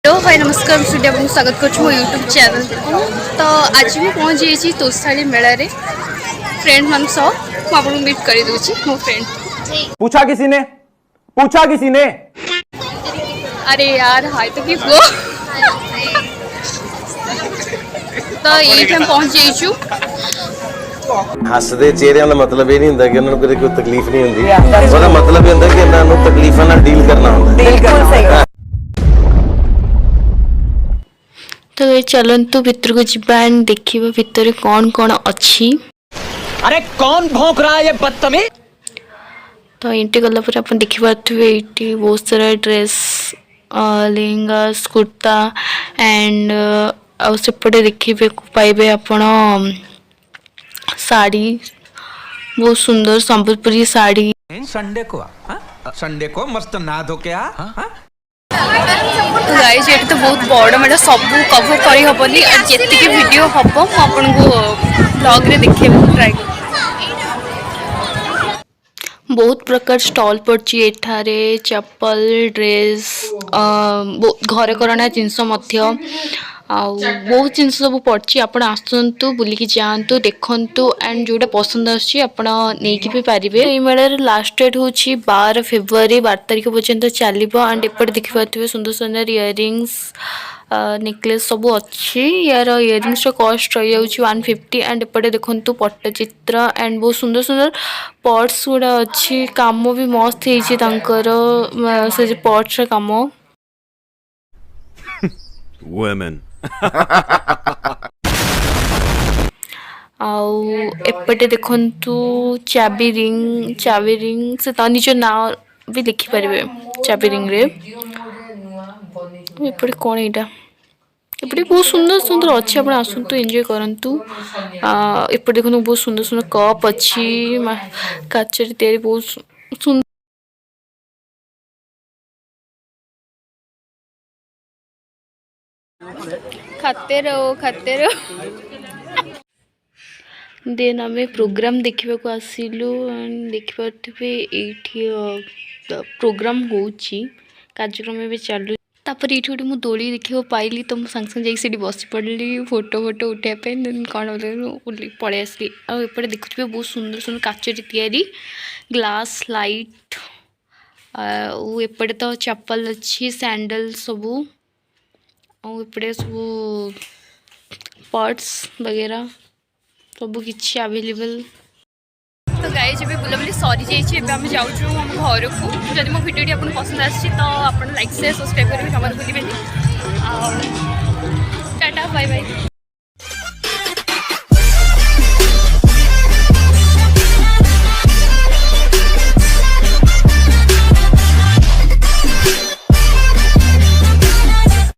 Hello hi नमस्कार सूर्य आपको स्वागत कर यूट्यूब चैनल को। तो आज मैं पहुँच जाइए तोशाली मेला रे फ्रेंड मान सह आपको मीट कर दूची मो फ्रेंड। पूछा किसी ने अरे यार हाय तो कि वो तो ये हम पहुँच जाइए। हसदे चेहरिਆਂ ਦਾ मतलब ਇਹ ਨਹੀਂ ਹੁੰਦਾ ਕਿ ਉਹਨਾਂ ਨੂੰ ਕੋਈ ਤਕਲੀਫ ਨਹੀਂ ਹੁੰਦੀ। ਉਹਦਾ मतलब ਇਹ ਹੁੰਦਾ ਕਿ ਇਹਨਾਂ ਨੂੰ ਤਕਲੀਫਾਂ ਨਾਲ ਡੀਲ ਕਰਨਾ ਹੁੰਦਾ। बिल्कुल सही। तो ये चलतु भितर को जीवा देखिए भितर कौन कौन अच्छी। अरे कौन भौंक रहा है ये बदतमीज। तो एंट्री गला पर अपन देखि पाथुवे एटी बहुत सारा ड्रेस लेहंगास कुर्ता एंड आ सेपटे देखिबे पाइबे आपण साड़ी बहुत सुंदर संबलपुरी साड़ी। संडे को मस्त नहा धो के तो गाइस ये तो बहुत बड़ मतलब सब कवर करी हबनी और जेतिके वीडियो हबो म आपन को ब्लॉग रे देखिबे ट्राई कर। बहुत प्रकार स्टॉल पड़ची एठारे चप्पल ड्रेस घरे करना जिनस मध्य बहुत जिन सब पड़ी आप आसतु बुलिकी जातु देखु एंड जोटा पसंद आसपी भी पारे। ये मेलार लास्ट डेट हूँ 12 फेब्रुआरी 12 तारिख पर्यंत चलो एंड एपटे देखिपे सुंदर सुंदर इयरिंग्स नेकलेस सब अच्छी। यार इयरिंग्स कॉस्ट रही 150 एंड एपटे देखु पट्टचित्र एंड बहुत सुंदर सुंदर पर्स गुड़ा अच्छी काम भी मस्त से पर्स काम Women. आउ एपटे देखंतु चाबी रिंग से निज ना भी लिखि पारे चाबी रिंग रे। एपटे कौन एटा एपटे बहुत सुंदर सुंदर अच्छे आप आसतु एंजॉय करंतु। एपटे देखो बहुत सुंदर सुंदर कप अच्छी काचर तैयारी बहुत सुंदर। खाते रहो देन आम प्रोग्राम देखा को आसिलु एंड देखिपे ये प्रोग्राम होची कार्यक्रम भी चालू। तापर ये गोटे मुझे दोली देखा पाइली तो मुझे सांगे सांगे जाकि बस पड़ी फोटो उठापे देन कौन पलि आसली। आउटे देखुए बहुत सुंदर सुंदर काचरी तैयारी ग्लास लाइट एपटे तो चप्पल अच्छी सैंडल सबू एपटे सब पर्स वगैरह सब किसी अवेलेबल। तो गाइज भी बुलाबुली सरी जाइए आम जाऊँ घर को। जब मो भिडियो आपको पसंद आसी तो आप लाइक शेयर सब्सक्राइब करेंगे जमा भूलें।